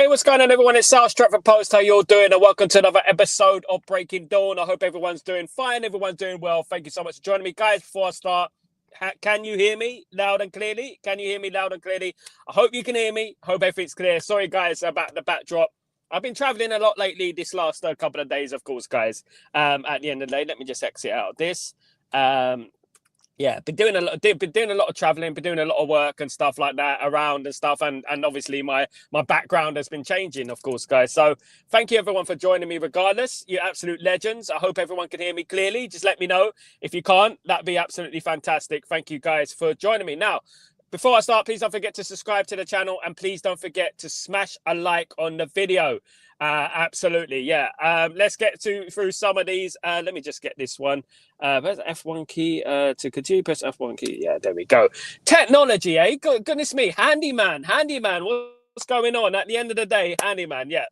Hey, what's going on, everyone? It's South Stretford Post. How you all doing? And welcome to another episode of Breaking Dawn. I hope everyone's doing fine. Everyone's doing well. Thank you so much for joining me, guys. Before I start, can you hear me loud and clearly? Can you hear me loud and clearly? I hope you can hear me. Hope everything's clear. Sorry, guys, about the backdrop. I've been traveling a lot lately this last couple of days, of course, guys. At the end of the day, let me just exit out of this. Yeah, been doing a lot of traveling, been doing a lot of work and stuff like that around and stuff, and obviously my background has been changing, of course, guys. So thank you everyone for joining me. Regardless, you're absolute legends. I hope everyone can hear me clearly. Just let me know if you can't. That'd be absolutely fantastic. Thank you guys for joining me. Now, before I start, please don't forget to subscribe to the channel, and please don't forget to smash a like on the video. Absolutely, yeah. Let's get through some of these. Let me just get this one. Press F1 key to continue. Press F1 key. Yeah, there we go. Technology, eh? Goodness me, handyman. What's going on? At the end of the day, handyman, yeah.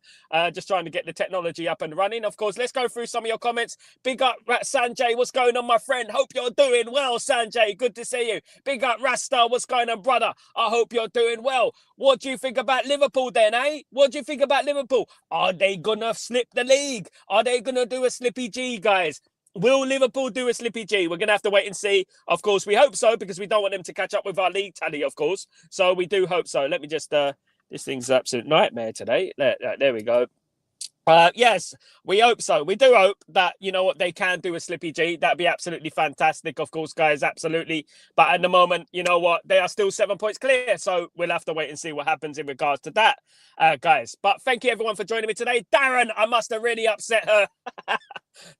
Just trying to get the technology up and running. Of course, let's go through some of your comments. Big up, Sanjay. What's going on, my friend? Hope you're doing well, Sanjay. Good to see you. Big up, Rasta. What's going on, brother? I hope you're doing well. What do you think about Liverpool then, eh? What do you think about Liverpool? Are they gonna slip the league? Are they gonna do a slippy G, guys? Will Liverpool do a slippy G? We're going to have to wait and see. Of course, we hope so, because we don't want them to catch up with our league tally, of course. So we do hope so. Let me just... this thing's an absolute nightmare today. There we go. Yes, we hope so. We do hope that, you know what, they can do a slippy G. That'd be absolutely fantastic, of course, guys. Absolutely. But at the moment, you know what, they are still 7 points clear. So we'll have to wait and see what happens in regards to that, guys. But thank you, everyone, for joining me today. Darren, I must have really upset her.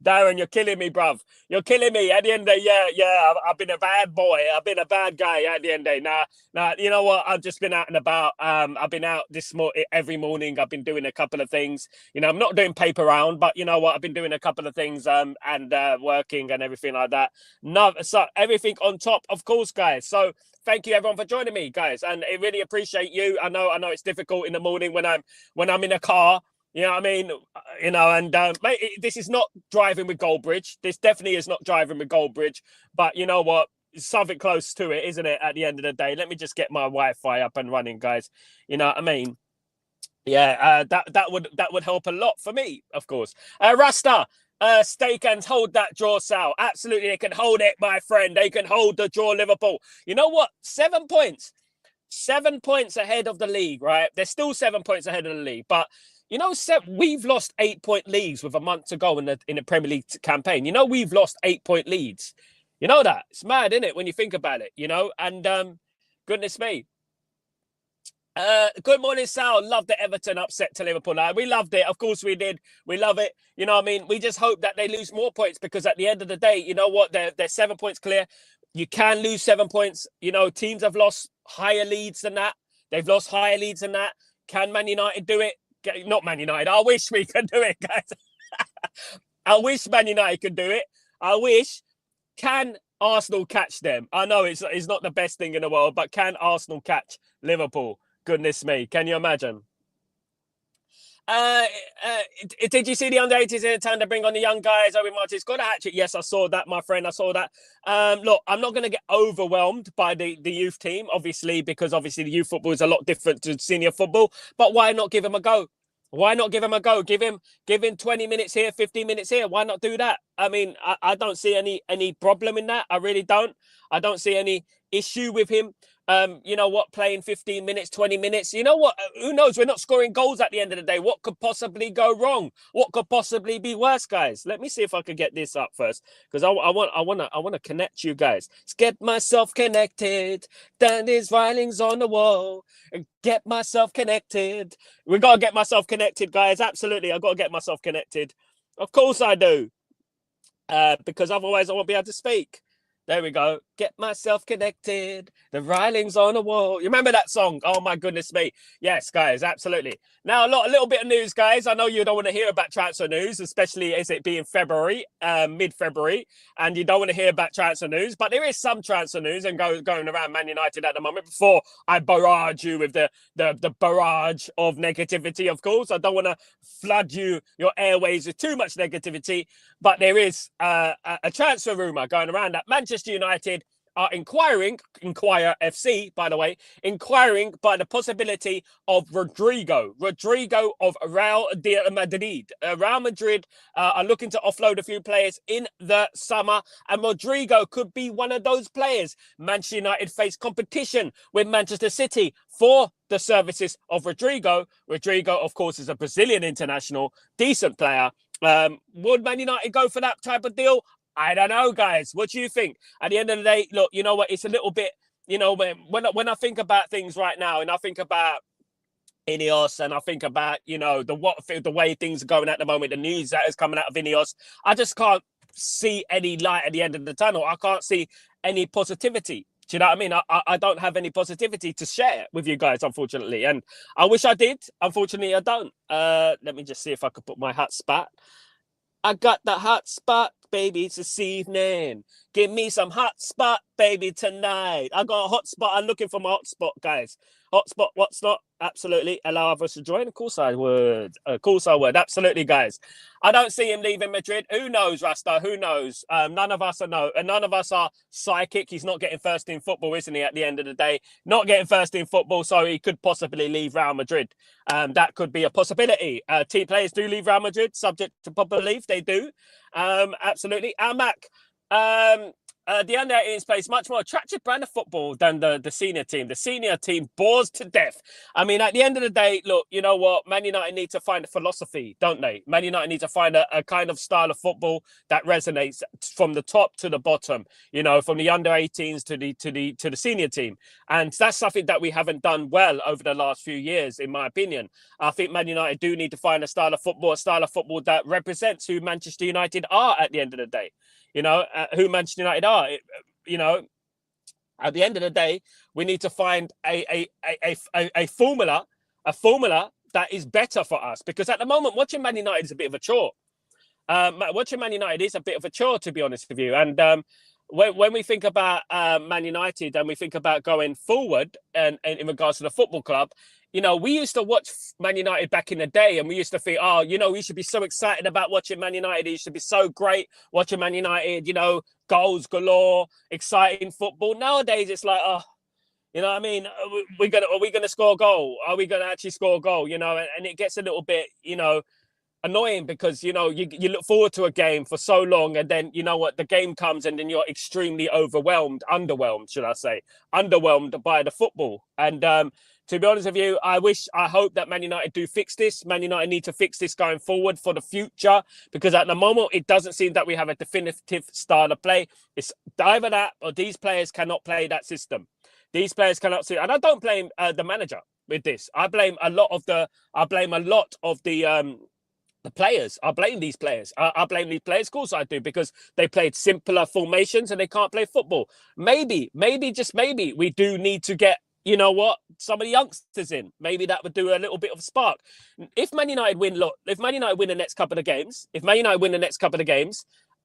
Darren, you're killing me, bruv. You're killing me. At the end of the day, yeah, I've been a bad boy. I've been a bad guy at the end of the day. Now, you know what? I've just been out and about. I've been out every morning. I've been doing a couple of things. You know, I'm not doing paper round, but you know what? I've been doing a couple of things and working and everything like that. So everything on top, of course, guys. So thank you, everyone, for joining me, guys. And I really appreciate you. I know it's difficult in the morning when I'm in a car. You know what I mean? You know, and mate, this is not driving with Goldbridge. This definitely is not driving with Goldbridge. But you know what? It's something close to it, isn't it? At the end of the day, let me just get my Wi-Fi up and running, guys. You know what I mean? Yeah, that would help a lot for me, of course. Rasta, stay and hold that draw, Sal. Absolutely, they can hold it, my friend. They can hold the draw, Liverpool. You know what? 7 points. 7 points ahead of the league, right? They're still 7 points ahead of the league, but. You know, we've lost 8-point leads with a month to go in the Premier League campaign. You know, we've lost 8-point leads. You know that? It's mad, isn't it, when you think about it, you know? And goodness me. Good morning, Sal. Love the Everton upset to Liverpool. We loved it. Of course we did. We love it. You know what I mean? We just hope that they lose more points, because at the end of the day, you know what? They're 7 points clear. You can lose 7 points. You know, teams have lost higher leads than that. They've lost higher leads than that. Can Man United do it? Not Man United. I wish we could do it, guys. I wish Man United could do it. I wish. Can Arsenal catch them? I know it's not the best thing in the world, but can Arsenal catch Liverpool? Goodness me. Can you imagine? Did you see the under-80s in time to bring on the young guys? Owen Martin's got a hat-trick. Yes, I saw that, my friend. I saw that. Look, I'm not going to get overwhelmed by the youth team, obviously, because obviously the youth football is a lot different to senior football. But why not give him a go? Why not give him a go? Give him 20 minutes here, 15 minutes here. Why not do that? I mean, I don't see any problem in that. I really don't. I don't see any issue with him. You know what, playing 15 minutes, 20 minutes, you know what, who knows, we're not scoring goals at the end of the day. What could possibly go wrong? What could possibly be worse, guys? Let me see if I could get this up first, because I want to connect you guys. Let's get myself connected. Then there's writings on the wall. Get myself connected. We got to get myself connected, guys. Absolutely, I got to get myself connected. Of course I do. Because otherwise I won't be able to speak. There we go. Get myself connected. The writings on the wall. You remember that song? Oh, my goodness me. Yes, guys, absolutely. Now, a little bit of news, guys. I know you don't want to hear about transfer news, especially as it being February, mid-February, and you don't want to hear about transfer news. But there is some transfer news and going around Man United at the moment. Before I barrage you with the barrage of negativity, of course. I don't want to flood your airways with too much negativity. But there is a transfer rumour going around that Manchester United are Inquire FC, by the way, inquiring by the possibility of Rodrigo of Real Madrid. Real Madrid are looking to offload a few players in the summer, and Rodrigo could be one of those players. Manchester United face competition with Manchester City for the services of Rodrigo. Rodrigo, of course, is a Brazilian international, decent player. Would Man United go for that type of deal? I don't know, guys. What do you think? At the end of the day, look, you know what? It's a little bit, you know, when I think about things right now, and I think about Ineos, and I think about, you know, the way things are going at the moment, the news that is coming out of Ineos, I just can't see any light at the end of the tunnel. I can't see any positivity. Do you know what I mean? I don't have any positivity to share with you guys, unfortunately. And I wish I did. Unfortunately, I don't. Let me just see if I could put my hotspot. I got the hotspot, baby, this evening. Give me some hotspot, baby, tonight. I got a hotspot. I'm looking for my hotspot, guys. Hotspot, what's not? Absolutely. Allow others to join? Of course I would. Of course I would. Absolutely, guys. I don't see him leaving Madrid. Who knows, Rasta? Who knows? None of us are psychic. He's not getting first in football, isn't he, at the end of the day? Not getting first in football, so he could possibly leave Real Madrid. That could be a possibility. Team players do leave Real Madrid, subject to popular belief. They do. Absolutely. Mac. The under-18s plays much more attractive brand of football than the senior team. The senior team bores to death. I mean, at the end of the day, look, you know what? Man United need to find a philosophy, don't they? Man United need to find a kind of style of football that resonates from the top to the bottom. You know, from the under-18s to the senior team, and that's something that we haven't done well over the last few years, in my opinion. I think Man United do need to find a style of football that represents who Manchester United are at the end of the day. You know, who Manchester United are. You know, at the end of the day, we need to find a formula that is better for us. Because at the moment, watching Man United is a bit of a chore. Watching Man United is a bit of a chore, to be honest with you. And when we think about Man United and we think about going forward and in regards to the football club, you know, we used to watch Man United back in the day, and we used to think, oh, you know, we should be so excited about watching Man United. It should be so great watching Man United, you know, goals galore, exciting football. Nowadays, it's like, oh, you know what I mean? Are we going to score a goal? Are we going to actually score a goal? You know, and it gets a little bit, you know, annoying because, you know, you look forward to a game for so long, and then, you know what, the game comes and then you're extremely underwhelmed, should I say, underwhelmed by the football. And to be honest with you, I hope that Man United do fix this. Man United need to fix this going forward for the future, because at the moment, it doesn't seem that we have a definitive style of play. It's either that or these players cannot play that system. These players cannot see, and I don't blame the manager with this. I blame a lot of the players. I blame these players. I blame these players. Of course I do, because they played simpler formations and they can't play football. Maybe, just maybe, we do need to get, you know what, some of the youngsters in. Maybe that would do a little bit of a spark. If Man United win the next couple of games,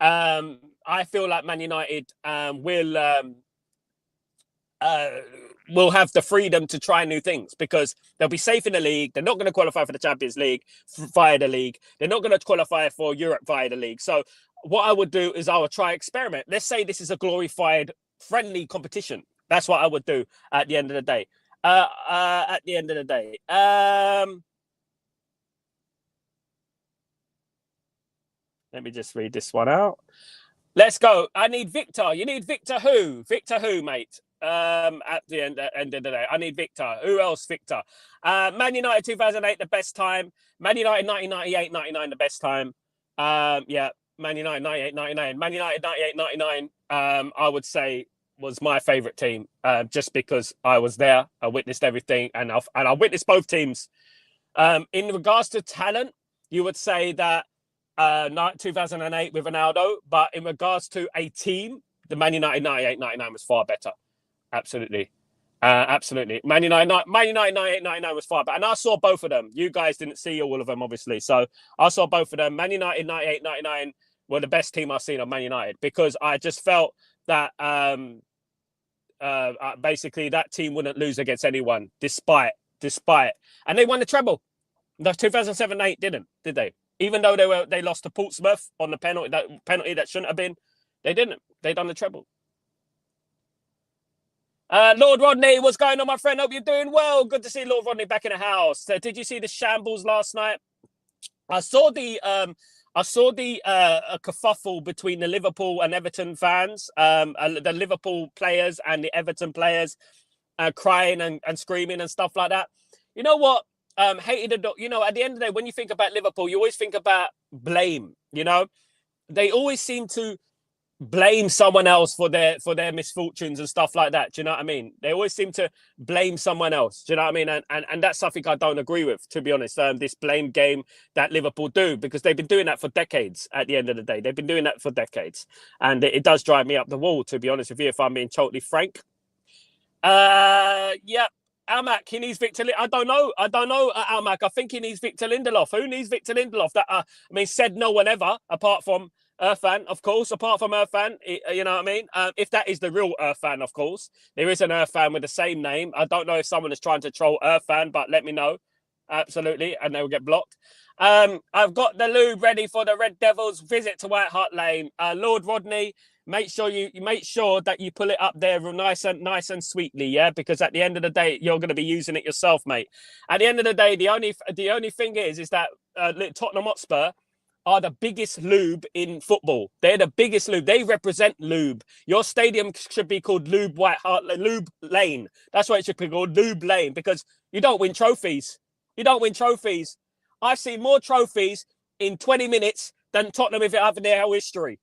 I feel like Man United will have the freedom to try new things, because they'll be safe in the league. They're not going to qualify for the Champions League via the league. They're not going to qualify for Europe via the league. So what I would do is I would try experiment. Let's say this is a glorified friendly competition. That's what I would do at the end of the day. Let me just read this one out. Let's go. I need Victor. You need Victor who? Victor who, mate? At the end of the day, I need Victor. Who else, Victor? Man United 2008, the best time. Man United 1998, 99, the best time. Yeah, Man United 98, 99. Man United 98, 99, I would say was my favourite team, just because I was there. I witnessed everything, and I witnessed both teams. In regards to talent, you would say that 2008 with Ronaldo, but in regards to a team, the Man United 98, 99 was far better. Absolutely. Absolutely. Man United 98, 99 was far better. And I saw both of them. You guys didn't see all of them, obviously. So I saw both of them. Man United 98, 99 were the best team I've seen on Man United, because I just felt that basically that team wouldn't lose against anyone, despite. And they won the treble. The 2007-8 didn't, did they? Even though they lost to Portsmouth on the penalty that shouldn't have been, they didn't. They done the treble. Lord Rodney, what's going on, my friend? Hope you're doing well. Good to see Lord Rodney back in the house. Did you see the shambles last night? I saw the kerfuffle between the Liverpool and Everton fans, the Liverpool players and the Everton players, crying and screaming and stuff like that. You know what? Hated the. You know, at the end of the day, when you think about Liverpool, you always think about blame. You know, they always seem to blame someone else for their misfortunes and stuff like that. Do you know what I mean? They always seem to blame someone else. Do you know what I mean? And that's something I don't agree with, to be honest. This blame game that Liverpool do, because they've been doing that for decades. At the end of the day, they've been doing that for decades, and it does drive me up the wall, to be honest with you, if I'm being totally frank. Yeah. Almac, he needs Victor. I don't know. Almac. I think he needs Victor Lindelof. Who needs Victor Lindelof? Said no one ever, apart from Irfan, of course. Apart from Irfan, you know what I mean? If that is the real Irfan, of course. There is an Irfan with the same name. I don't know if someone is trying to troll Irfan, but let me know. Absolutely, and they will get blocked. I've got the lube ready for the Red Devils visit to White Hart Lane. Lord Rodney, make sure that you pull it up there nice and sweetly, yeah. Because at the end of the day, you're going to be using it yourself, mate. At the end of the day, the only thing is that Tottenham Hotspur are the biggest lube in football. They're the biggest lube. They represent lube. Your stadium should be called Lube Lane. That's what it should be called, Lube Lane, because you don't win trophies. You don't win trophies. I've seen more trophies in 20 minutes than Tottenham if it have in their whole history.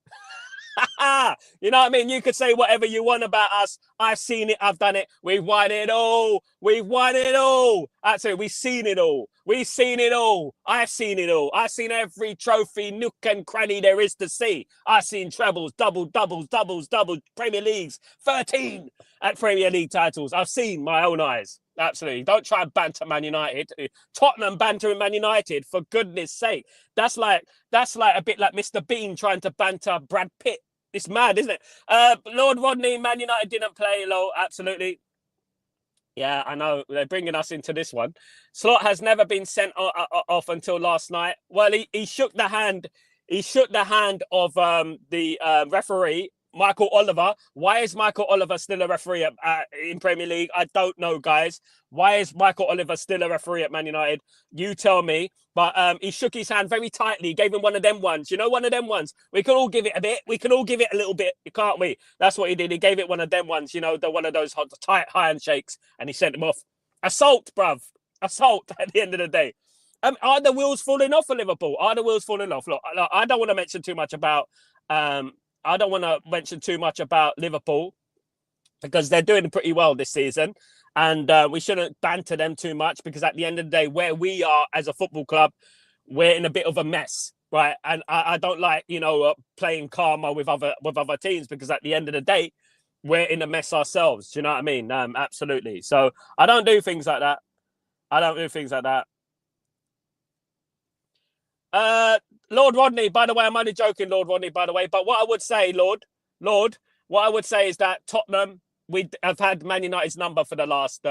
You know what I mean? You could say whatever you want about us. I've seen it. I've done it. We've won it all. We've won it all. Actually, we've seen it all. We've seen it all. I've seen it all. I've seen every trophy, nook and cranny there is to see. I've seen trebles, doubles, Premier Leagues, 13 at Premier League titles. I've seen my own eyes. Absolutely. Don't try and banter Man United. Tottenham bantering Man United, for goodness sake. That's like a bit like Mr. Bean trying to banter Brad Pitt. It's mad, isn't it? Lord Rodney, Man United didn't play low. Absolutely. Yeah, I know. They're bringing us into this one. Slot has never been sent off until last night. Well, he shook the hand. He shook the hand of the referee, Michael Oliver. Why is Michael Oliver still a referee in Premier League? I don't know, guys. Why is Michael Oliver still a referee at Man United? You tell me. But he shook his hand very tightly. He gave him one of them ones. You know, one of them ones. We can all give it a bit. We can all give it a little bit, can't we? That's what he did. He gave it one of them ones, you know, one of those tight handshakes, and he sent him off. Assault, bruv. Assault at the end of the day. Are the wheels falling off for Liverpool? Are the wheels falling off? Look, I don't want to mention too much about Liverpool, because they're doing pretty well this season, and we shouldn't banter them too much, because at the end of the day, where we are as a football club, we're in a bit of a mess, right? And I don't like, playing karma with other teams, because at the end of the day, we're in a mess ourselves. Do you know what I mean? Absolutely. So I don't do things like that. Lord Rodney, by the way, I'm only joking, Lord Rodney, by the way. But what I would say, Lord, what I would say is that Tottenham, we have had Man United's number for the last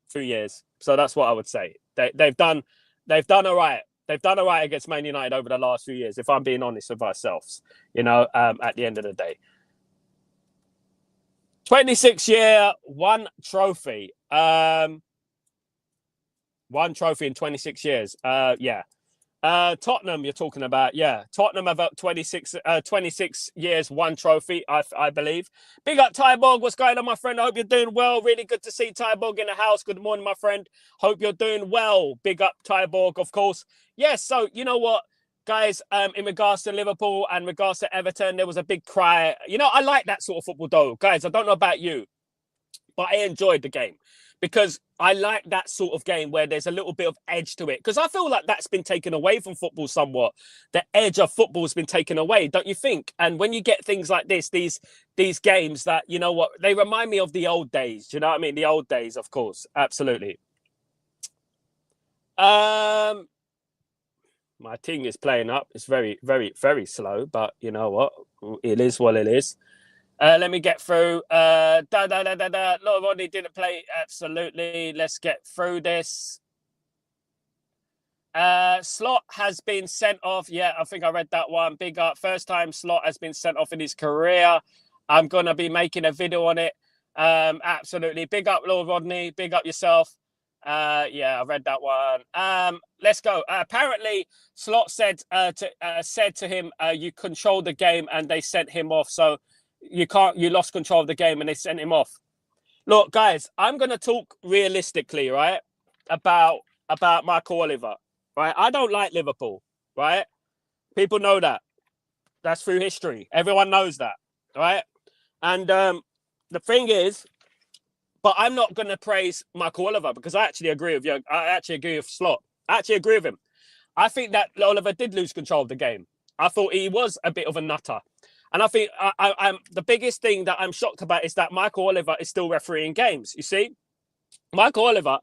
few years. So that's what I would say. They've done all right. They've done all right against Man United over the last few years, if I'm being honest with ourselves, at the end of the day. 26-year, one trophy. One trophy in 26 years. Yeah. Tottenham, you're talking about, yeah. Tottenham have 26 years, one trophy, I believe. Big up, Tyborg. What's going on, my friend? I hope you're doing well. Really good to see Tyborg in the house. Good morning, my friend. Hope you're doing well. Big up, Tyborg, of course. Yes, so you know what, guys, in regards to Liverpool and regards to Everton, there was a big cry. I like that sort of football, though. Guys, I don't know about you, but I enjoyed the game, because I like that sort of game where there's a little bit of edge to it. Because I feel like that's been taken away from football somewhat. The edge of football has been taken away, don't you think? And when you get things like this, these games that, you know what, they remind me of the old days. Do you know what I mean? The old days, of course. Absolutely. My team is playing up. It's very, very, very slow. But you know what? It is what it is. Let me get through. Lord Rodney didn't play. Absolutely. Let's get through this. Slot has been sent off. Yeah, I think I read that one. Big up. First time Slot has been sent off in his career. I'm going to be making a video on it. Absolutely. Big up, Lord Rodney. Big up yourself. Yeah, I read that one. Let's go. Apparently, Slot said to him, "You control the game," and they sent him off. So you can't. You lost control of the game, and they sent him off. Look, guys, I'm gonna talk realistically, right? About Michael Oliver, right? I don't like Liverpool, right? People know that. That's through history. Everyone knows that, right? And the thing is, but I'm not going to praise Michael Oliver because I actually agree with you. I actually agree with Slot. I actually agree with him. I think that Oliver did lose control of the game. I thought he was a bit of a nutter. And I think I'm the biggest thing that I'm shocked about is that Michael Oliver is still refereeing games. You see, Michael Oliver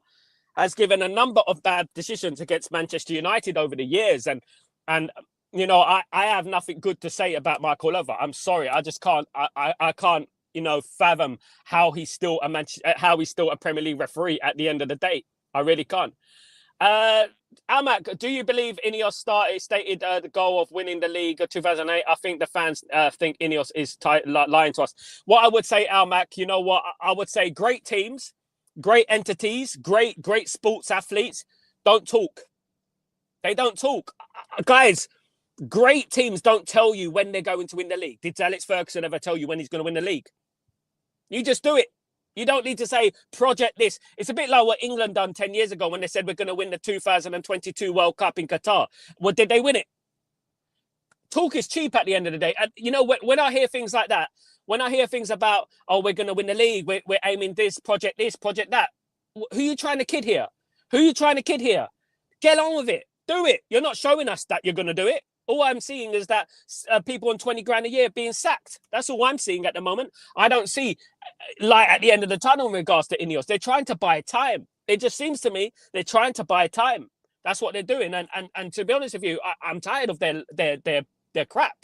has given a number of bad decisions against Manchester United over the years. And you know, I have nothing good to say about Michael Oliver. I'm sorry. I just can't. I can't, you know, fathom how he's still a Premier League referee at the end of the day. I really can't. Almac, do you believe Ineos stated the goal of winning the league of 2008? I think the fans think Ineos is lying to us. What I would say, Almac, you know what? I would say great teams, great entities, great sports athletes don't talk. They don't talk. Guys, great teams don't tell you when they're going to win the league. Did Alex Ferguson ever tell you when he's going to win the league? You just do it. You don't need to say, project this. It's a bit like what England done 10 years ago when they said we're going to win the 2022 World Cup in Qatar. Well, did they win it? Talk is cheap at the end of the day. And, you know, when I hear things like that, when I hear things about, oh, we're going to win the league, we're aiming this, project that. Who are you trying to kid here? Who are you trying to kid here? Get on with it. Do it. You're not showing us that you're going to do it. All I'm seeing is that people on 20 grand a year being sacked. That's all I'm seeing at the moment. I don't see light at the end of the tunnel in regards to Ineos. They're trying to buy time. It just seems to me they're trying to buy time. That's what they're doing. And to be honest with you, I'm tired of their crap.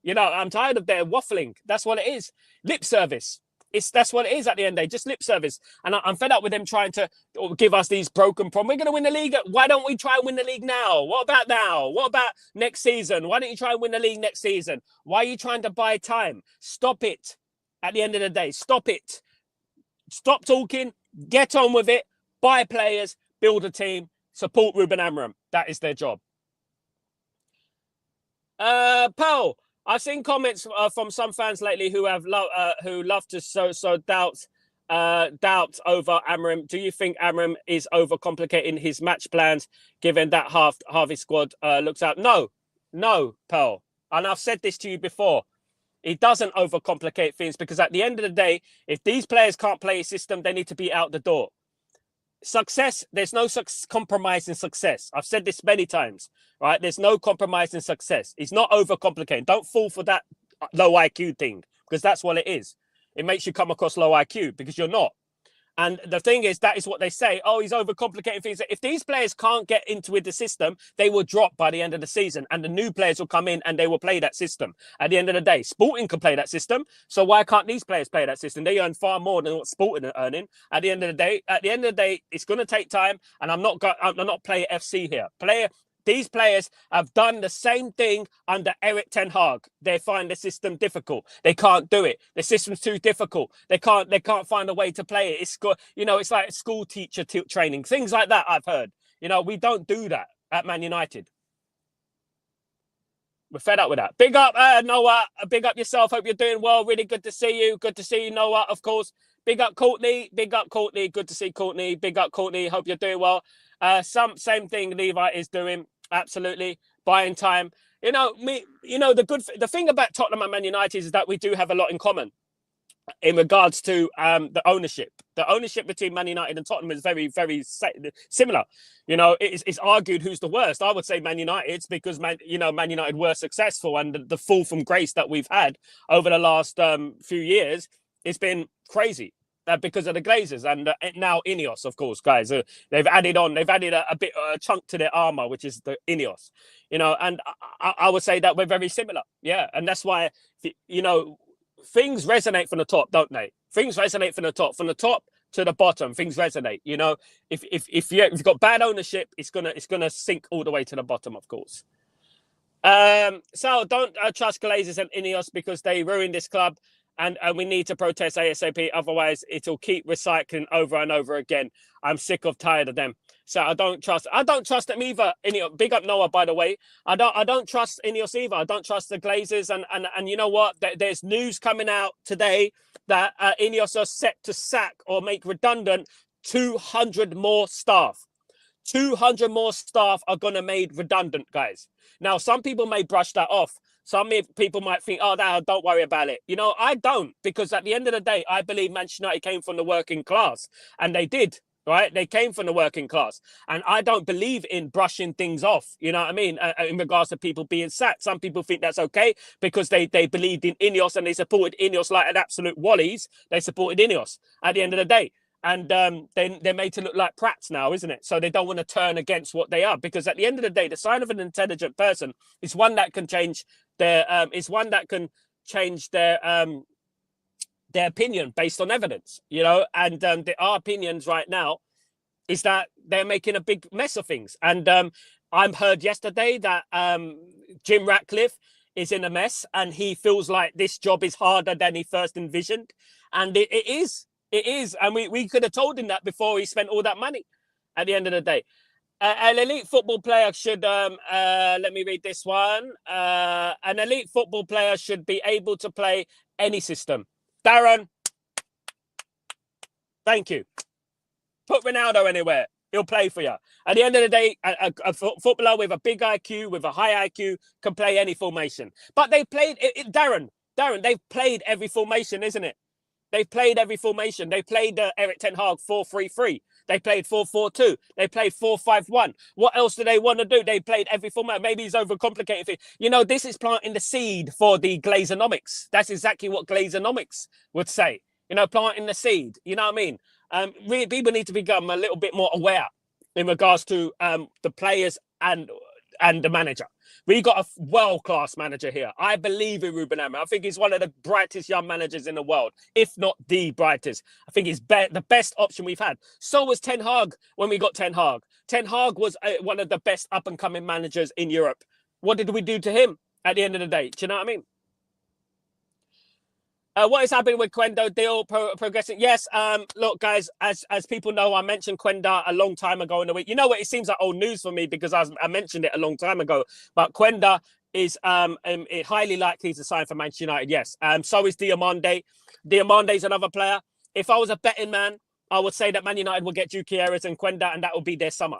You know, I'm tired of their waffling. That's what it is. Lip service. That's what it is at the end of the day, just lip service. And I'm fed up with them trying to give us these broken promises. We're going to win the league. Why don't we try and win the league now? What about now? What about next season? Why don't you try and win the league next season? Why are you trying to buy time? Stop it. At the end of the day, stop it. Stop talking. Get on with it. Buy players. Build a team. Support Ruben Amorim. That is their job. Paul, I've seen comments from some fans lately who love to sow doubt over Amorim. Do you think Amorim is overcomplicating his match plans, given that half his squad looks out? No, Pearl. And I've said this to you before. He doesn't overcomplicate things because at the end of the day, if these players can't play his system, they need to be out the door. Success, there's no compromise in success. I've said this many times, right? There's no compromise in success. It's not overcomplicating. Don't fall for that low IQ thing because that's what it is. It makes you come across low IQ because you're not. And the thing is, that is what they say. Oh, he's overcomplicating things. If these players can't get into with the system, they will drop by the end of the season. And the new players will come in and they will play that system. At the end of the day, Sporting can play that system. So why can't these players play that system? They earn far more than what Sporting are earning. At the end of the day, it's going to take time. And I'm not player FC here. These players have done the same thing under Eric Ten Hag. They find the system difficult. They can't do it. The system's too difficult. They can't find a way to play it. It's like school teacher training. Things like that I've heard. You know, we don't do that at Man United. We're fed up with that. Big up, Noah. Big up yourself. Hope you're doing well. Really good to see you. Good to see you, Noah, of course. Big up, Courtney. Big up, Courtney. Good to see Courtney. Big up, Courtney. Hope you're doing well. Same thing Levi is doing. Absolutely. Buying time. You know, the thing about Tottenham and Man United is that we do have a lot in common in regards to the ownership. The ownership between Man United and Tottenham is very, very similar. You know, it's argued who's the worst. I would say Man United's because Man United were successful, and the fall from grace that we've had over the last few years, it's been crazy. Because of the Glazers and now Ineos, of course, guys. They've added a chunk to their armor, which is the Ineos, you know. And I would say that we're very similar, yeah. And that's why, you know, things resonate from the top, don't they? Things resonate from the top to the bottom. Things resonate, you know. If you've got bad ownership, it's gonna sink all the way to the bottom, of course. So don't trust Glazers and Ineos because they ruined this club. and we need to protest ASAP. Otherwise, it'll keep recycling over and over again. I'm sick of tired of them. So I don't trust them either. Big up Noah, by the way. I don't trust Ineos either. I don't trust the Glazers. And you know what? There's news coming out today that Ineos are set to sack or make redundant 200 more staff. 200 more staff are going to made redundant, guys. Now, some people may brush that off. Some people might think, oh, don't worry about it. I don't, because at the end of the day, I believe Manchester United came from the working class, and they did, right? They came from the working class, and I don't believe in brushing things off, you know what I mean, in regards to people being sacked. Some people think that's okay because they believed in Ineos and they supported Ineos like an absolute wallies. They supported Ineos at the end of the day. And they're made to look like prats now, isn't it? So they don't want to turn against what they are, because at the end of the day, the sign of an intelligent person is one that can change their opinion based on evidence, And our opinions right now is that they're making a big mess of things. And I heard yesterday that Jim Ratcliffe is in a mess, and he feels like this job is harder than he first envisioned, and it is. It is, and we could have told him that before he spent all that money. At the end of the day, an elite football player should. Let me read this one. An elite football player should be able to play any system. Darren, thank you. Put Ronaldo anywhere, he'll play for you. At the end of the day, a footballer with a big IQ, with a high IQ, can play any formation. But they played Darren. They've played every formation, isn't it? They've played every formation. They played Eric Ten Hag 4-3-3. They played 4-4-2. They played 4-5-1. What else do they want to do? They played every format. Maybe he's overcomplicating things. This is planting the seed for the Glazonomics. That's exactly what Glazonomics would say. Planting the seed. You know what I mean? People need to become a little bit more aware in regards to the players and the manager. We got a world-class manager here. I believe in Ruben Amorim. I think he's one of the brightest young managers in the world, if not the brightest. I think he's the best option we've had. So was Ten Hag when we got Ten Hag. Ten Hag was one of the best up-and-coming managers in Europe. What did we do to him at the end of the day? Do you know what I mean? What is happening with Quendo deal progressing? Yes. Look, guys, as people know, I mentioned Quenda a long time ago in the week. You know what? It seems like old news for me because I mentioned it a long time ago. But Quenda is highly likely to sign for Manchester United. Yes. So is Diomande. Diamande's another player. If I was a betting man, I would say that Man United will get Gutierrez and Quenda, and that will be their summer.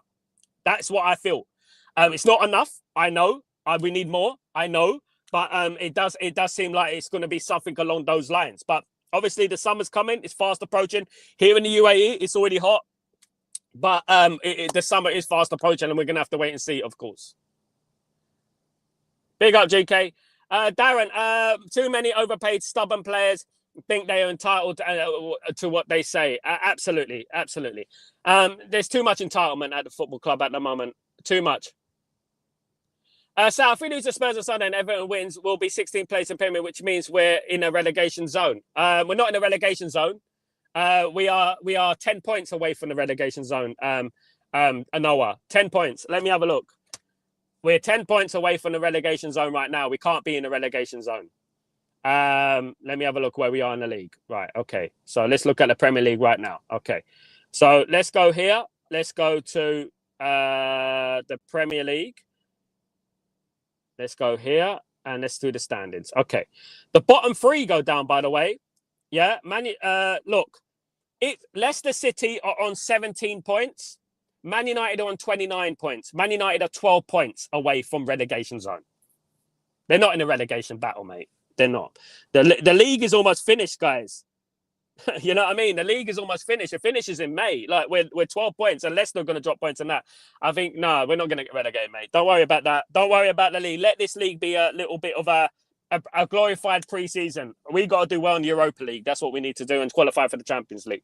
That's what I feel. It's not enough. I know. We need more. I know. But it does seem like it's going to be something along those lines. But obviously the summer's coming. It's fast approaching. Here in the UAE, it's already hot. But the summer is fast approaching, and we're going to have to wait and see, of course. Big up, GK. Darren, too many overpaid, stubborn players think they are entitled to what they say. Absolutely. Absolutely. There's too much entitlement at the football club at the moment. Too much. So if we lose to Spurs on Sunday and Everton wins, we'll be 16th place in Premier, which means we're in a relegation zone. We're not in a relegation zone. We are 10 points away from the relegation zone. Anoa, 10 points. Let me have a look. We're 10 points away from the relegation zone right now. We can't be in the relegation zone. Let me have a look where we are in the league. Right, okay. So let's look at the Premier League right now. Okay. So let's go here. Let's go to the Premier League. Let's go here and let's do the standings. Okay. The bottom three go down, by the way. Yeah. Look, Leicester City are on 17 points. Man United are on 29 points. Man United are 12 points away from relegation zone. They're not in a relegation battle, mate. They're not. The league is almost finished, guys. You know what I mean? The league is almost finished. It finishes in May. Like we're 12 points, and Leicester are going to drop points on that. I think no, we're not going to get relegated, mate. Don't worry about that. Don't worry about the league. Let this league be a little bit of a glorified pre-season. We got to do well in the Europa League. That's what we need to do, and qualify for the Champions League.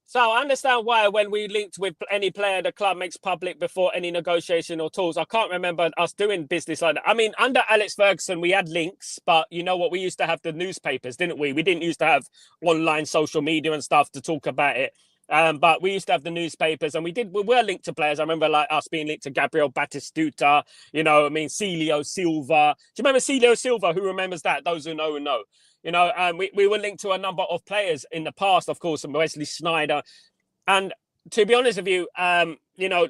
So I understand why when we linked with any player, the club makes public before any negotiation or talks. I can't remember us doing business like that. I mean, under Alex Ferguson, we had links, but you know what? We used to have the newspapers, didn't we? We didn't used to have online social media and stuff to talk about it. But we used to have the newspapers, and we were linked to players. I remember like us being linked to Gabriel Batistuta, Celio Silva. Do you remember Celio Silva? Who remembers that? Those who know, know. We were linked to a number of players in the past, of course, and Wesley Sneijder. And to be honest with you,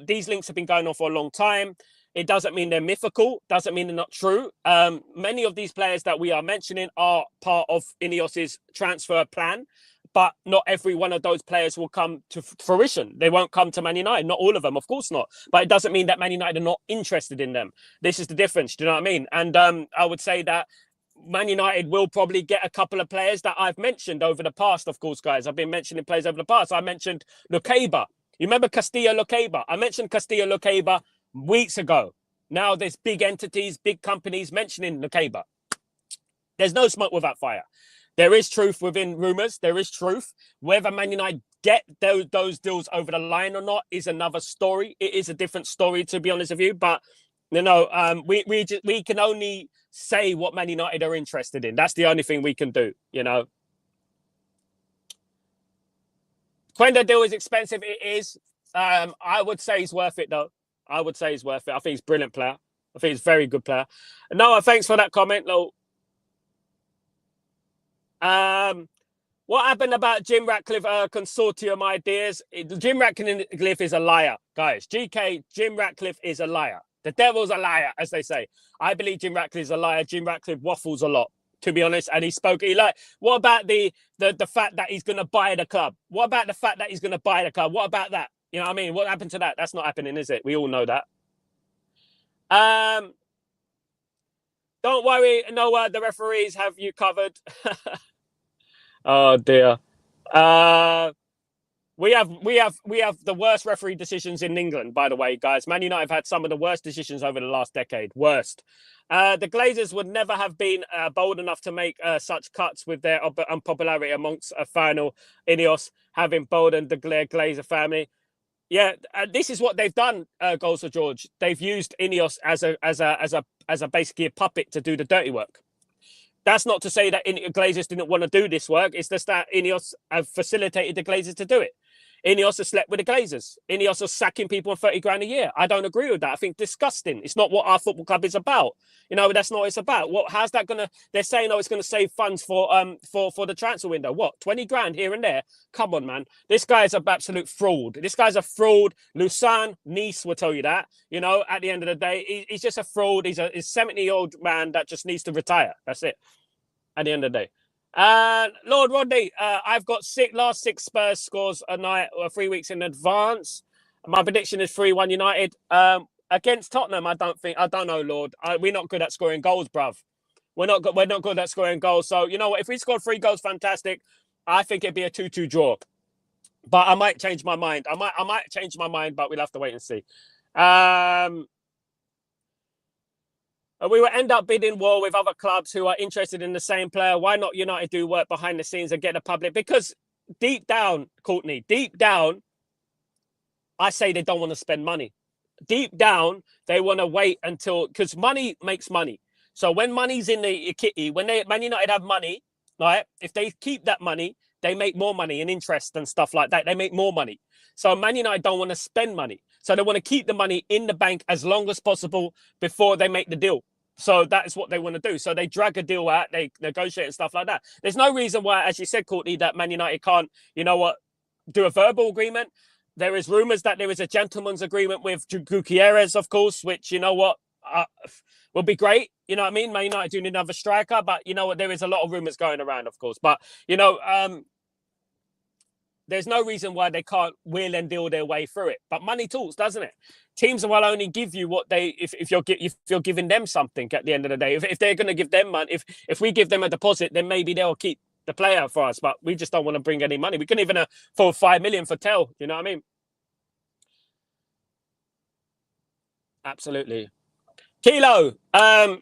these links have been going on for a long time. It doesn't mean they're mythical, doesn't mean they're not true. Many of these players that we are mentioning are part of Ineos's transfer plan, but not every one of those players will come to fruition. They won't come to Man United, not all of them, of course not. But it doesn't mean that Man United are not interested in them. This is the difference, do you know what I mean? And I would say that Man United will probably get a couple of players that I've mentioned over the past, of course, guys. I've been mentioning players over the past. I mentioned Lukeba. You remember Castillo Lukeba? I mentioned Castillo Lukeba weeks ago. Now there's big entities, big companies mentioning Lukeba. There's no smoke without fire. There is truth within rumours. There is truth. Whether Man United get those deals over the line or not is another story. It is a different story, to be honest with you. But, we can only say what Man United are interested in. That's the only thing we can do, Quenda deal is expensive. It is. I would say he's worth it, though. I would say he's worth it. I think he's a brilliant player. I think he's a very good player. Noah, thanks for that comment, though. What happened about Jim Ratcliffe consortium ideas? Jim Ratcliffe is a liar, guys. GK, Jim Ratcliffe is a liar. The devil's a liar, as they say. I believe Jim Ratcliffe is a liar. Jim Ratcliffe waffles a lot, to be honest. And what about the fact that he's going to buy the club? What about the fact that he's going to buy the club? What about that? You know what I mean? What happened to that? That's not happening, is it? We all know that. Don't worry, Noah, the referees have you covered. Oh dear. We have the worst referee decisions in England, by the way, guys. Man United have had some of the worst decisions over the last decade. Worst. The Glazers would never have been bold enough to make such cuts with their unpopularity amongst a final. Ineos have emboldened the Glazer family. Yeah, this is what they've done. Goals for George. They've used Ineos as a basically a puppet to do the dirty work. That's not to say that Glazers didn't want to do this work. It's just that Ineos have facilitated the Glazers to do it. Ineos has slept with the Glazers. Ineos are sacking people on 30 grand a year. I don't agree with that. I think disgusting. It's not what our football club is about. That's not what it's about. How's that going to... They're saying, it's going to save funds for the transfer window. What? 20 grand here and there? Come on, man. This guy's an absolute fraud. This guy's a fraud. Lausanne, Nice will tell you that. At the end of the day, he's just a fraud. He's a 70-year-old man that just needs to retire. That's it. At the end of the day. Lord Rodney, I've got last six Spurs scores a night or 3 weeks in advance. My prediction is 3-1 United. Against Tottenham, I don't know, Lord. We're not good at scoring goals, bruv. We're not good at scoring goals. So, you know what? If we scored 3 goals, fantastic. I think it'd be a 2-2 draw. But I might change my mind. I might change my mind, but we'll have to wait and see. We will end up bidding war with other clubs who are interested in the same player. Why not United do work behind the scenes and get the public? Because deep down, Courtney, I say they don't want to spend money. Deep down, they want to wait until... Because money makes money. So when money's in the kitty, when Man United have money, right? If they keep that money, they make more money in interest and stuff like that. They make more money. So Man United don't want to spend money. So they want to keep the money in the bank as long as possible before they make the deal. So that is what they want to do. So they drag a deal out, they negotiate and stuff like that. There's no reason why, as you said, Courtney, that Man United can't, do a verbal agreement. There is rumours that there is a gentleman's agreement with Gutierrez, of course, which, will be great. You know what I mean? Man United doing another striker, but you know what? There is a lot of rumours going around, of course. But, there's no reason why they can't wheel and deal their way through it. But money talks, doesn't it? Teams will only give you what they if you're giving them something at the end of the day. If they're going to give them money, if we give them a deposit, then maybe they'll keep the player for us. But we just don't want to bring any money. We couldn't even afford 5 million for Tell. You know what I mean? Absolutely. Kilo. I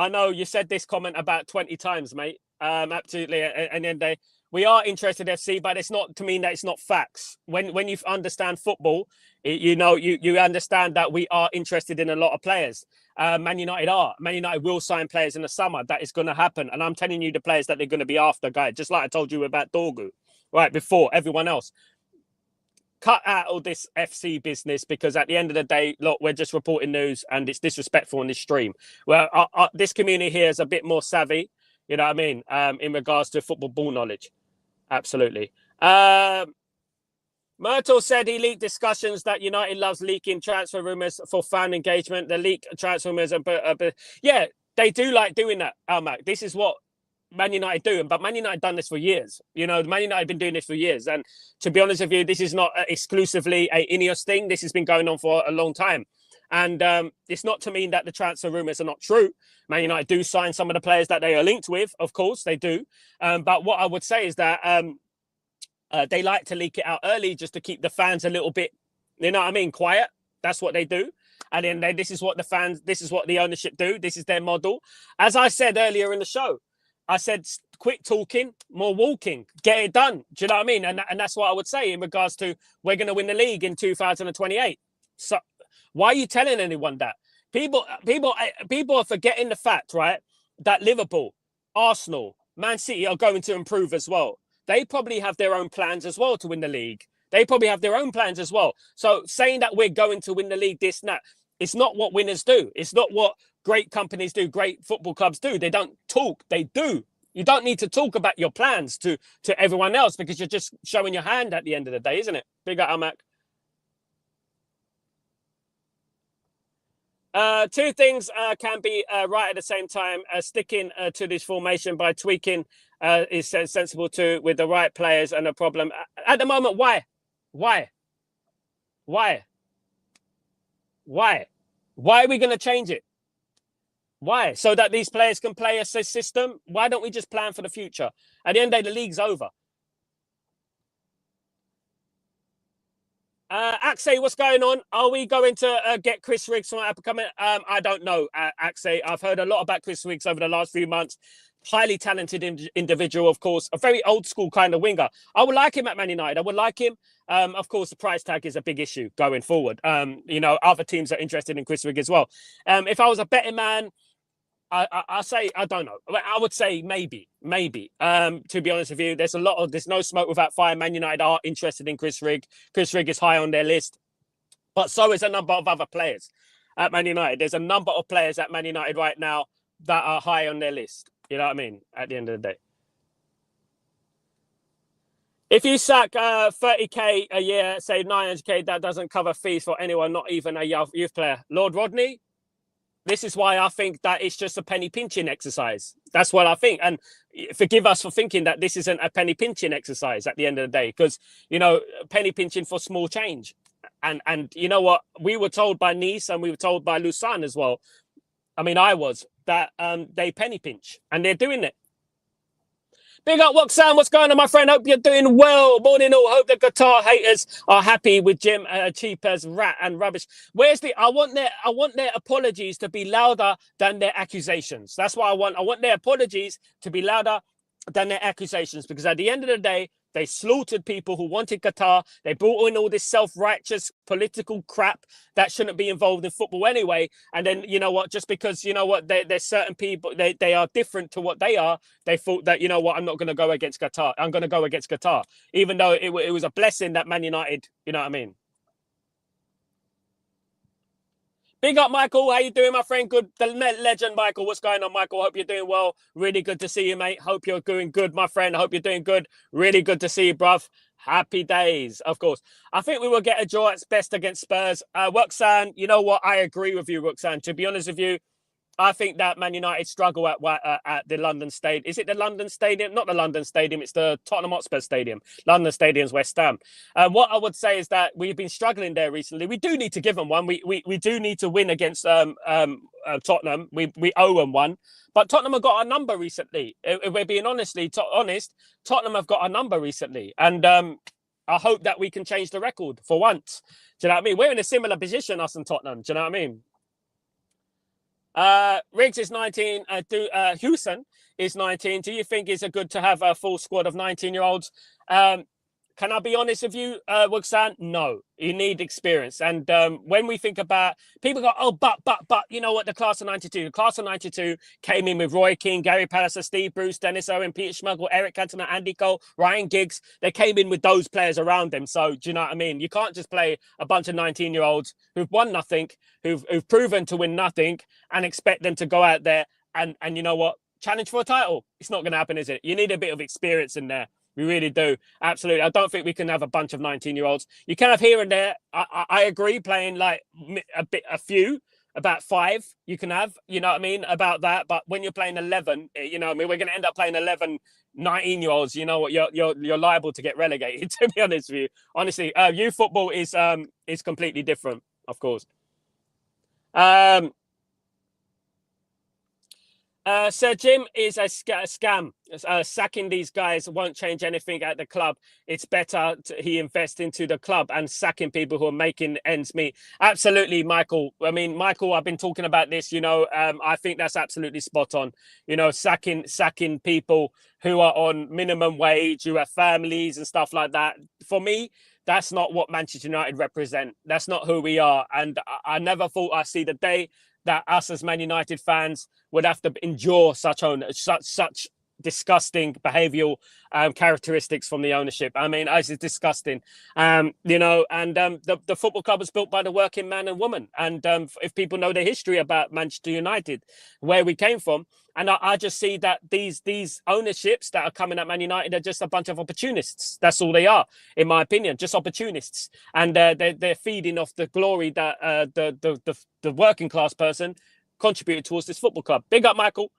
know you said this comment about 20 times, mate. Absolutely. And then we are interested in FC, but it's not to mean that it's not facts. When you understand football, you understand that we are interested in a lot of players. Man United will sign players in the summer. That is going to happen. And I'm telling you the players that they're going to be after, guys. Just like I told you about Dorgu. right before everyone else. Cut out all this FC business, because at the end of the day, look, we're just reporting news and it's disrespectful on this stream. Well, this community here is a bit more savvy, you know what I mean, in regards to football ball knowledge. Absolutely. Myrtle said he leaked discussions that United loves leaking transfer rumours for fan engagement. The leak transfer rumours, yeah, they do like doing that, Almac. This is what Man United do, but Man United done this for years. You know, Man United been doing this for years. And to be honest with you, this is not exclusively a Ineos thing. This has been going on for a long time. And it's not to mean that the transfer rumours are not true. Man United do sign some of the players that they are linked with. Of course, they do. But what I would say is that they like to leak it out early just to keep the fans a little bit, you know what I mean, quiet. That's what they do. And then this is what the fans, this is what the ownership do. This is their model. As I said earlier in the show, I said, quit talking, more walking, get it done. Do you know what I mean? And that's what I would say in regards to we're going to win the league in 2028. So why are you telling anyone that? People are forgetting the fact, right, that Liverpool, Arsenal, Man City are going to improve as well. They probably have their own plans as well to win the league. They probably have their own plans as well. So saying that we're going to win the league, this and that, it's not what winners do. It's not what great companies do, great football clubs do. They don't talk, they do. You don't need to talk about your plans to everyone else, because you're just showing your hand at the end of the day, isn't it? Big up, Amac. Two things can be right at the same time. Sticking to this formation by tweaking is sensible too, with the right players and the problem. At the moment, why? Why? Why? Why? Why are we going to change it? Why? So that these players can play a system? Why don't we just plan for the future? At the end of the day, the league's over. Axay, what's going on? Are we going to get Chris Riggs from upcoming? I don't know, Axay. I've heard a lot about Chris Riggs over the last few months. Highly talented individual, of course. A very old school kind of winger. I would like him at Man United. I would like him. Of course, the price tag is a big issue going forward. You know, other teams are interested in Chris Riggs as well. If I was a betting man, I say, I don't know. I would say maybe. To be honest with you, there's no smoke without fire. Man United are interested in Chris Rigg. Chris Rigg is high on their list, but so is a number of other players at Man United. There's a number of players at Man United right now that are high on their list. You know what I mean? At the end of the day, if you sack 30k a year, say 900k, that doesn't cover fees for anyone, not even a youth player. Lord Rodney. This is why I think that it's just a penny pinching exercise. That's what I think. And forgive us for thinking that this isn't a penny pinching exercise at the end of the day, because, you know, penny pinching for small change. And you know what? We were told by Nice and we were told by Lausanne as well. I mean, I was, that they penny pinch, and they're doing it. Big up, Roxanne. What's going on, my friend? Hope you're doing well. Morning all. Hope the guitar haters are happy with Jim cheap as rat and rubbish. Where's the? I want their apologies to be louder than their accusations. That's what I want. I want their apologies to be louder than their accusations, because at the end of the day, they slaughtered people who wanted Qatar. They brought in all this self-righteous political crap that shouldn't be involved in football anyway. And then, you know what, just because, you know what, there's certain people, they are different to what they are. They thought that, you know what, I'm not going to go against Qatar. I'm going to go against Qatar, even though it was a blessing that Man United, you know what I mean? Big up, Michael. How you doing, my friend? Good. The legend, Michael. What's going on, Michael? Hope you're doing well. Really good to see you, mate. Hope you're doing good, my friend. Hope you're doing good. Really good to see you, bruv. Happy days, of course. I think we will get a draw at best against Spurs. Roxanne, you know what? I agree with you, Roxanne. To be honest with you, I think that Man United struggle at the London Stadium. Is it the London Stadium? Not the London Stadium. It's the Tottenham Hotspur Stadium. London Stadium's West Ham. What I would say is that we've been struggling there recently. We do need to give them one. We do need to win against Tottenham. We owe them one. But Tottenham have got a number recently. If we're being honest, Tottenham have got a number recently. And I hope that we can change the record for once. Do you know what I mean? We're in a similar position, us and Tottenham. Do you know what I mean? Riggs is 19. Hewson is 19. Do you think it's good to have a full squad of 19-year-olds? Can I be honest with you, Wugsan? No, you need experience. And when we think about people go, oh, but you know what? The class of '92, came in with Roy Keane, Gary Pallister, Steve Bruce, Dennis Owen, Peter Schmeichel, Eric Cantona, Andy Cole, Ryan Giggs. They came in with those players around them. So do you know what I mean? You can't just play a bunch of 19-year-olds who've won nothing, who've proven to win nothing, and expect them to go out there and you know what? Challenge for a title. It's not going to happen, is it? You need a bit of experience in there. We really do. Absolutely. I don't think we can have a bunch of 19-year-olds. You can have here and there. I agree, playing like a few, about 5 you can have, you know what I mean, about that. But when you're playing 11, you know what I mean, we're going to end up playing 11 19-year-olds, you know what, you're liable to get relegated, to be honest with you. Honestly, youth football is completely different, of course. Sir Jim is a scam. Sacking these guys won't change anything at the club. It's better he invest into the club and sacking people who are making ends meet. Absolutely, Michael. I mean, Michael, I've been talking about this, you know, I think that's absolutely spot on. You know, sacking people who are on minimum wage, who have families and stuff like that. For me, that's not what Manchester United represent. That's not who we are. And I never thought I'd see the day that us as Man United fans would have to endure such disgusting behavioural characteristics from the ownership. I mean, it's disgusting. You know, and the football club was built by the working man and woman. And if people know the history about Manchester United, where we came from, and I just see that these ownerships that are coming at Man United are just a bunch of opportunists. That's all they are, in my opinion, just opportunists. And they're feeding off the glory that the working class person contributed towards this football club. Big up, Michael.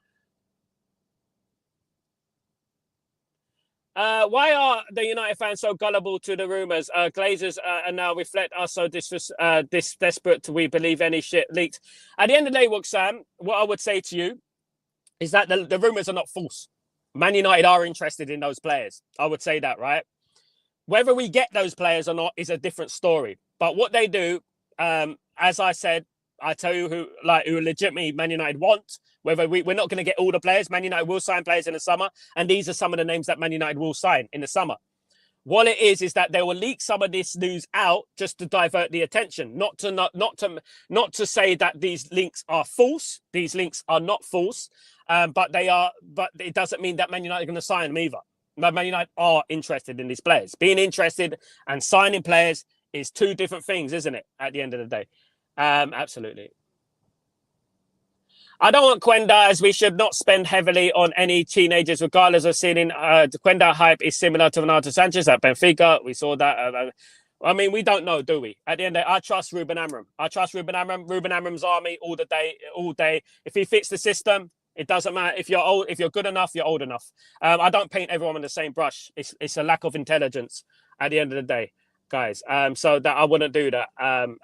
Why are the United fans so gullible to the rumours? Glazers and now reflect us so this desperate to we believe any shit leaked. At the end of the day, Sam, what I would say to you is that the rumours are not false. Man United are interested in those players. I would say that, right? Whether we get those players or not is a different story. But what they do, as I said, I tell you who legitimately Man United want. Whether we're not going to get all the players, Man United will sign players in the summer, and these are some of the names that Man United will sign in the summer. What it is that they will leak some of this news out just to divert the attention, not to say that these links are false. These links are not false, but they are. But it doesn't mean that Man United are going to sign them either. Man United are interested in these players. Being interested and signing players is two different things, isn't it? At the end of the day. Absolutely. I don't want Quenda, as we should not spend heavily on any teenagers, regardless of ceiling. The Quenda hype is similar to Renato Sanchez at Benfica. We saw that. I mean, we don't know, do we? At the end of the day, I trust Ruben Amorim. I trust Ruben Amorim. Ruben Amorim's army all day. If he fits the system, it doesn't matter. If you're old, if you're good enough, you're old enough. I don't paint everyone with the same brush. It's a lack of intelligence at the end of the day, guys. So that I wouldn't do that.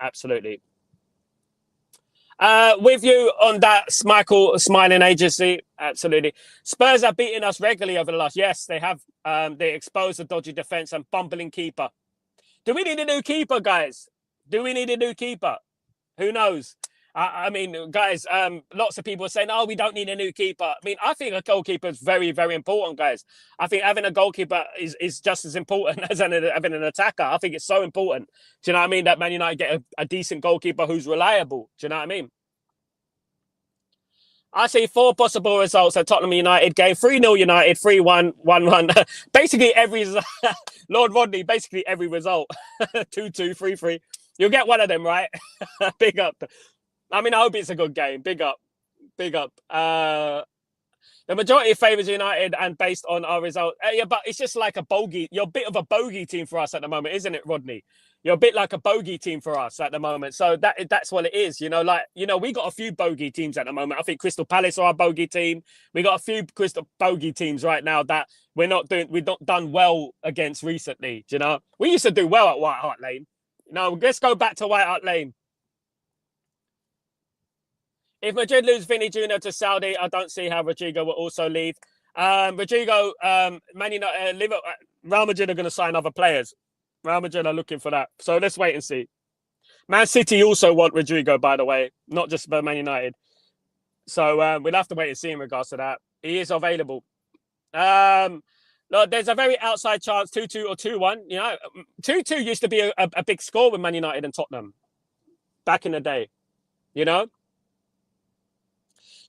Absolutely. With you on that, Michael, Smiling Agency. Absolutely. Spurs have beaten us regularly over the last. Yes, they have. They exposed the dodgy defense and bumbling keeper. Do we need a new keeper, guys? Do we need a new keeper? Who knows? I mean, guys, lots of people are saying, oh, we don't need a new keeper. I mean, I think a goalkeeper is very, very important, guys. I think having a goalkeeper is just as important as having an attacker. I think it's so important. Do you know what I mean? That Man United get a decent goalkeeper who's reliable. Do you know what I mean? I see 4 possible results at Tottenham United game. 3-0 United, 3-1, 1-1. Basically every... Lord Rodney, basically every result. 2-2, 3-3. You'll get one of them, right? Big up. I mean, I hope it's a good game. Big up. Big up. The majority favours United and based on our result. Yeah, but it's just like a bogey. You're a bit of a bogey team for us at the moment, isn't it, Rodney? You're a bit like a bogey team for us at the moment. So that's what it is. You know, we got a few bogey teams at the moment. I think Crystal Palace are our bogey team. We got a few bogey teams right now that we've not done well against recently. Do you know? We used to do well at White Hart Lane. No, let's go back to White Hart Lane. If Madrid lose Vinny Jr. to Saudi, I don't see how Rodrigo will also leave. Rodrigo, Man United, Real Madrid are going to sign other players. Real Madrid are looking for that. So let's wait and see. Man City also want Rodrigo, by the way, not just Man United. So we'll have to wait and see in regards to that. He is available. Look, there's a very outside chance 2-2 or 2-1. You know, 2-2 used to be a big score with Man United and Tottenham back in the day. You know,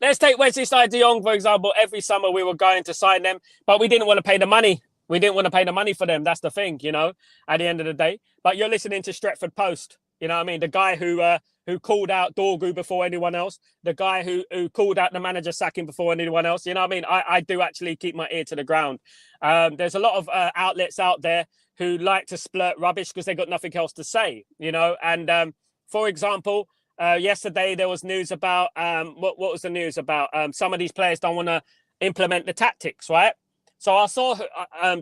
let's take Wesley de Jong, for example. Every summer we were going to sign them, but we didn't want to pay the money. We didn't want to pay the money for them. That's the thing, you know, at the end of the day. But you're listening to Stretford Post. You know what I mean? The guy who called out Dorgu before anyone else. The guy who called out the manager sacking before anyone else. You know what I mean? I do actually keep my ear to the ground. There's a lot of outlets out there who like to splurt rubbish because they got nothing else to say, you know. And for example, yesterday there was news about what was the news about? Some of these players don't want to implement the tactics, right? So I saw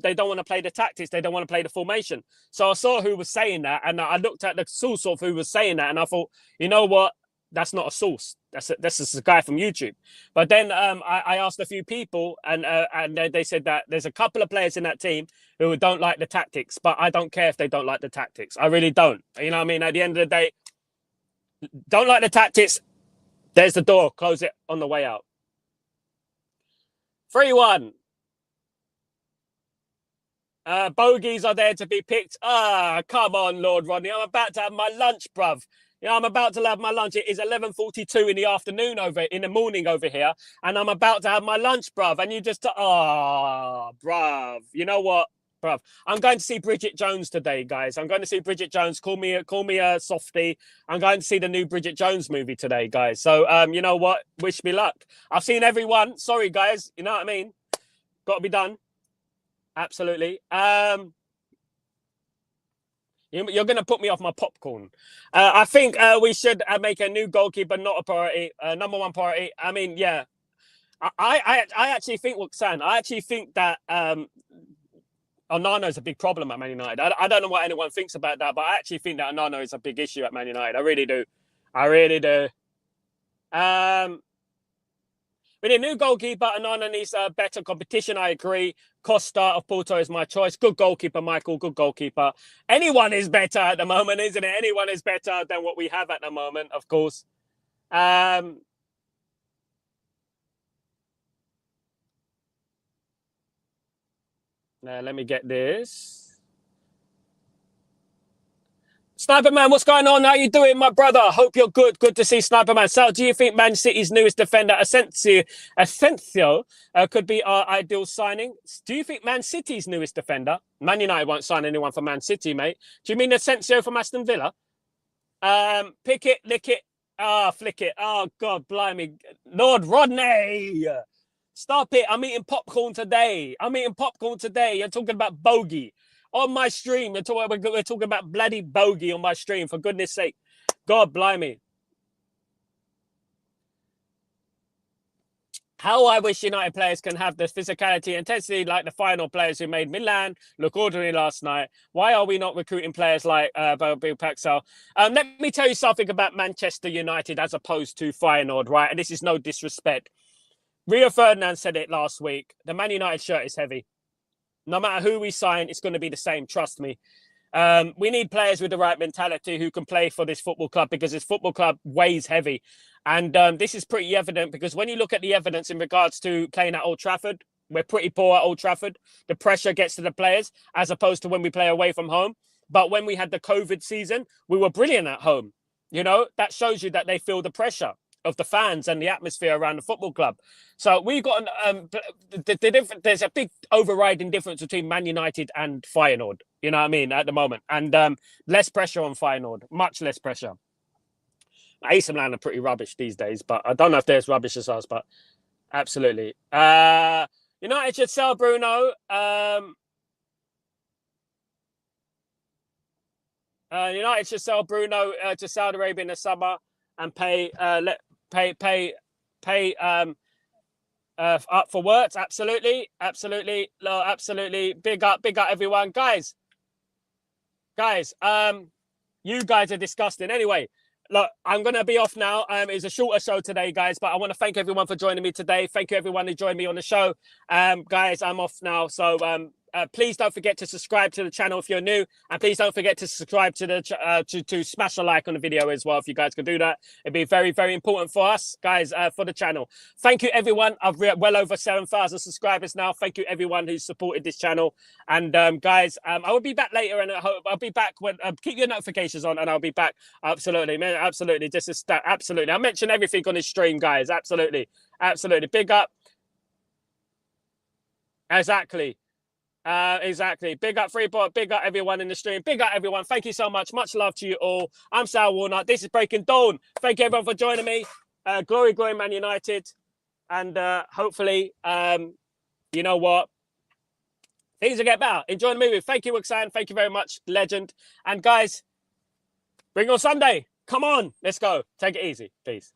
they don't want to play the tactics. They don't want to play the formation. So I saw who was saying that, and I looked at the source of who was saying that, and I thought, you know what? That's not a source. That's just a guy from YouTube. But then I asked a few people, and they said that there's a couple of players in that team who don't like the tactics. But I don't care if they don't like the tactics. I really don't. You know what I mean? At the end of the day, don't like the tactics. There's the door. Close it on the way out. 3-1. Bogies are there to be picked. Come on, Lord Rodney. I'm about to have my lunch, bruv. You know, I'm about to have my lunch. It is 11:42 in the afternoon in the morning over here. And I'm about to have my lunch, bruv. And you just, bruv. You know what, bruv? I'm going to see Bridget Jones today, guys. I'm going to see Bridget Jones. Call me a softie. I'm going to see the new Bridget Jones movie today, guys. So, you know what? Wish me luck. I've seen everyone. Sorry, guys. You know what I mean? Got to be done. Absolutely. You're going to put me off my popcorn. I think we should make a new goalkeeper not a priority, number one priority. I mean, yeah. I actually think, Sam, I actually think that Onana is a big problem at Man United. I don't know what anyone thinks about that, but I actually think that Onana is a big issue at Man United. I really do. I really do. With a new goalkeeper, Onana needs better competition. I agree. Costa of Porto is my choice. Good goalkeeper, Michael. Good goalkeeper. Anyone is better at the moment, isn't it? Anyone is better than what we have at the moment, of course. Now, let me get this. Sniper Man, what's going on? How you doing, my brother? Hope you're good. Good to see Sniper Man. So, do you think Man City's newest defender, Asensio, could be our ideal signing? Do you think Man City's newest defender? Man United won't sign anyone for Man City, mate. Do you mean Asensio from Aston Villa? Pick it, lick it, flick it. Oh, God, blimey. Lord Rodney. Stop it. I'm eating popcorn today. You're talking about bogey. On my stream, we're talking about bloody bogey on my stream, for goodness sake. God blimey. How I wish United players can have the physicality and intensity like the final players who made Milan look ordinary last night. Why are we not recruiting players like Bill Paxel? Let me tell you something about Manchester United as opposed to Feyenoord, right? And this is no disrespect. Rio Ferdinand said it last week. The Man United shirt is heavy. No matter who we sign, it's going to be the same. Trust me. We need players with the right mentality who can play for this football club because this football club weighs heavy. And this is pretty evident because when you look at the evidence in regards to playing at Old Trafford, we're pretty poor at Old Trafford. The pressure gets to the players as opposed to when we play away from home. But when we had the COVID season, we were brilliant at home. You know, that shows you that they feel the pressure of the fans and the atmosphere around the football club. So we got there's a big overriding difference between Man United and Feyenoord, you know what I mean, at the moment. And less pressure on Feyenoord, much less pressure. AC Milan are pretty rubbish these days, but I don't know if they're as rubbish as us, but absolutely. United should sell Bruno. United should sell Bruno to Saudi Arabia in the summer and pay up for words. Absolutely. Big up everyone, guys. You guys are disgusting. Anyway, look, I'm gonna be off now. It's a shorter show today, guys, but I want to thank everyone for joining me today. Thank you everyone who joined me on the show. Guys, I'm off now, so please don't forget to subscribe to the channel if you're new, and please don't forget to subscribe to the to smash a like on the video as well. If you guys can do that, it'd be very, very important for us, guys, for the channel. Thank you, everyone. I've well over 7,000 subscribers now. Thank you, everyone who's supported this channel. And guys, I will be back later, and I'll be back when keep your notifications on, and I'll be back. Absolutely, man. Absolutely, just a absolutely. I mention everything on this stream, guys. Absolutely, absolutely. Big up. Exactly. Exactly. Big up Freeport. Big up everyone in the stream. Big up everyone. Thank you so much. Much love to you all. I'm Sal Warner. This is Breaking Dawn. Thank you everyone for joining me. Glory, glory, Man United. And hopefully, you know what? Things will get better. Enjoy the movie. Thank you, Roxanne. Thank you very much. Legend. And guys, bring on Sunday. Come on. Let's go. Take it easy. Peace.